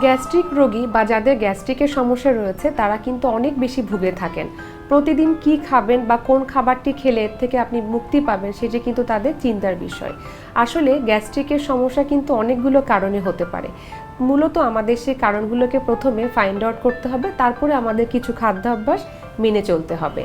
Gastric রোগী বা যাদের গ্যাস্ট্রিকের সমস্যা রয়েছে তারা কিন্তু অনেক বেশি ভুগে থাকেন। প্রতিদিন কি খাবেন বা কোন খাবারটি খেলে এর থেকে আপনি মুক্তি পাবেন সেটি কিন্তু তাদের চিন্তার বিষয়। আসলে গ্যাস্ট্রিকের সমস্যা কিন্তু অনেকগুলো কারণে হতে পারে। মূলত আমাদের সেই কারণগুলোকে প্রথমে ফাইন্ড আউট করতে হবে, তারপরে আমাদের কিছু খাদ্যাভ্যাস মেনে চলতে হবে।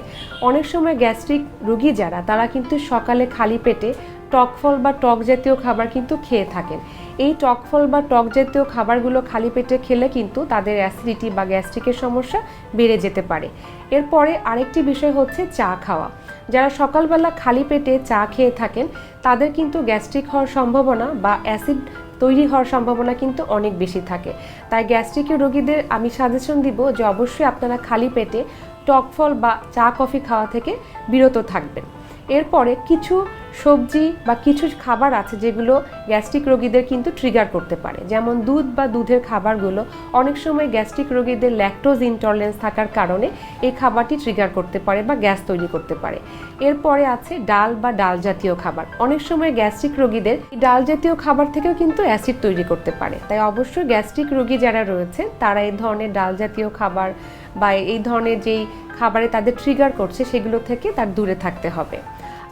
অনেক সময় গ্যাস্ট্রিক রোগী যারা তারা কিন্তু সকালে খালি পেটে টক ফল বা টক জাতীয় খাবার কিন্তু খেয়ে থাকেন। এই টক ফল বা টক জাতীয় খাবারগুলো খালি পেটে খেলে কিন্তু তাদের অ্যাসিডিটি বা গ্যাস্ট্রিকের সমস্যা বেড়ে যেতে পারে। এরপরে আরেকটি বিষয় হচ্ছে চা খাওয়া। যারা সকালবেলা খালি পেটে চা খেয়ে থাকেন তাদের কিন্তু গ্যাস্ট্রিক হওয়ার সম্ভাবনা বা অ্যাসিড তৈরি হওয়ার সম্ভাবনা কিন্তু অনেক বেশি থাকে। তাই গ্যাস্ট্রিকের রোগীদের আমি সাজেশন দিব যে অবশ্যই আপনারা খালি পেটে টক ফল বা চা কফি খাওয়া থেকে বিরত থাকবেন। এরপরে কিছু সবজি বা কিছু খাবার আছে যেগুলো গ্যাস্ট্রিক রোগীদের কিন্তু ট্রিগার করতে পারে, যেমন দুধ বা দুধের খাবারগুলো অনেক সময় গ্যাস্ট্রিক রোগীদের ল্যাকটোজ ইনটলারেন্স থাকার কারণে এই খাবারটি ট্রিগার করতে পারে বা গ্যাস তৈরি করতে পারে। এরপরে আছে ডাল বা ডাল জাতীয় খাবার। অনেক সময় গ্যাস্ট্রিক রোগীদের ডাল জাতীয় খাবার থেকেও কিন্তু অ্যাসিড তৈরি করতে পারে। তাই অবশ্যই গ্যাস্ট্রিক রোগী যারা রয়েছে তারা এই ধরনের ডাল জাতীয় খাবার বা এই ধরনের যেই খাবারে তাদের ট্রিগার করছে সেগুলো থেকে তার দূরে থাকতে হবে।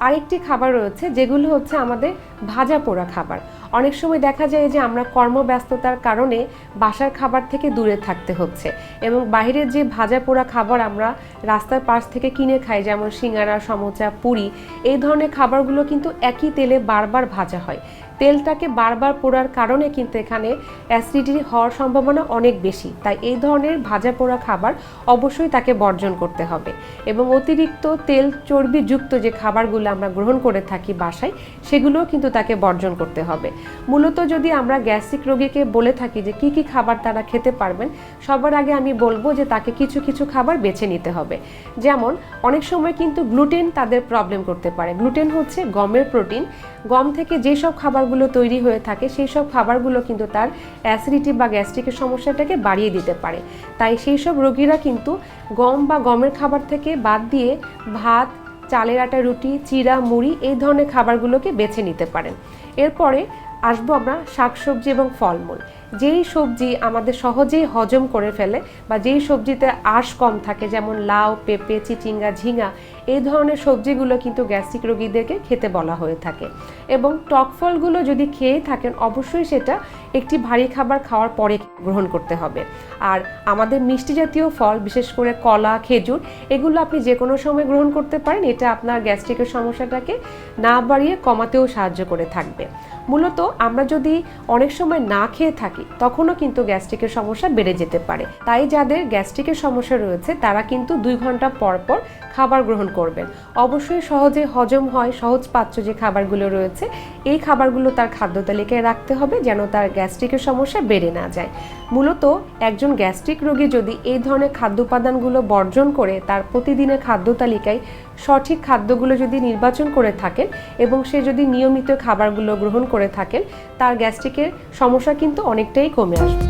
আরেকটি খাবার রয়েছে যেগুলো হচ্ছে আমাদের ভাজা পোড়া খাবার। অনেক সময় দেখা যায় যে আমরা কর্মব্যস্ততার কারণে বাসার খাবার থেকে দূরে থাকতে হচ্ছে এবং বাইরের যে ভাজা পোড়া খাবার আমরা রাস্তার পাশ থেকে কিনে খাই, যেমন সিঙ্গারা, সমোচা, পুরি, এই ধরনের খাবারগুলো কিন্তু একই তেলে বারবার ভাজা হয়। তেলটাকে বারবার পোড়ার কারণে কিন্তু এখানে অ্যাসিডিটি হওয়ার সম্ভাবনা অনেক বেশি। তাই এই ধরনের ভাজা পোড়া খাবার অবশ্যই তাকে বর্জন করতে হবে এবং অতিরিক্ত তেল চর্বিযুক্ত যে খাবারগুলো আমরা গ্রহণ করে থাকি বাসায় সেগুলোও কিন্তু তাকে বর্জন করতে হবে। মূলত যদি আমরা গ্যাস্ট্রিক রোগীকে বলে থাকি যে কি কি খাবার তারা খেতে পারবেন, সবার আগে আমি বলবো যে তাকে কিছু কিছু খাবার বেছে নিতে হবে। যেমন অনেক সময় কিন্তু গ্লুটেন তাদের প্রবলেম করতে পারে। গ্লুটেন হচ্ছে গমের প্রোটিন। গম থেকে যেসব খাবারগুলো তৈরি হয়ে থাকে সেই সব খাবারগুলো কিন্তু তার অ্যাসিডিটি বা গ্যাস্ট্রিকের সমস্যাটাকে বাড়িয়ে দিতে পারে। তাই সেই সব রোগীরা কিন্তু গম বা গমের খাবার থেকে বাদ দিয়ে ভাত, চালের আটা রুটি, চিড়া, মুড়ি এই ধরনের খাবারগুলোকে বেছে নিতে পারেন। এরপরে আসবো আমরা শাকসবজি এবং ফলমূল। যেই সবজি আমাদের সহজেই হজম করে ফেলে বা যেই সবজিতে আঁশ কম থাকে, যেমন লাউ, পেঁপে, চিচিঙ্গা, ঝিঙা, এই ধরনের সবজিগুলো কিন্তু গ্যাস্ট্রিক রোগীদেরকে খেতে বলা হয়ে থাকে। এবং টক ফলগুলো যদি খেয়ে থাকেন অবশ্যই সেটা একটি ভারী খাবার খাওয়ার পরে গ্রহণ করতে হবে। আর আমাদের মিষ্টি জাতীয় ফল, বিশেষ করে কলা, খেজুর, এগুলো আপনি যে কোনো সময় গ্রহণ করতে পারেন। এটা আপনার গ্যাস্ট্রিকের সমস্যাটাকে না বাড়িয়ে কমাতেও সাহায্য করে থাকবে। মূলত আমরা যদি অনেক সময় না খেয়ে থাকি তখনও কিন্তু গ্যাস্ট্রিকের সমস্যা বেড়ে যেতে পারে। তাই যাদের গ্যাস্ট্রিকের সমস্যা রয়েছে তারা কিন্তু 2 ঘন্টা পর পর খাবার গ্রহণ করবেন। অবশ্যই সহজে হজম হয়, সহজ পাচ্য যে খাবারগুলো রয়েছে এই খাবারগুলো তার খাদ্য তালিকায় রাখতে হবে যেন তার গ্যাস্ট্রিকের সমস্যা বেড়ে না যায়। মূলত একজন গ্যাস্ট্রিক রোগী যদি এই ধরনের খাদ্য উপাদানগুলো বর্জন করে তার প্রতিদিনের খাদ্য তালিকায় সঠিক খাদ্যগুলো যদি নির্বাচন করে থাকেন এবং সে যদি নিয়মিত খাবারগুলো গ্রহণ করে থাকেন তার গ্যাস্ট্রিকের সমস্যা কিন্তু অনেকটাই কমে আসবে।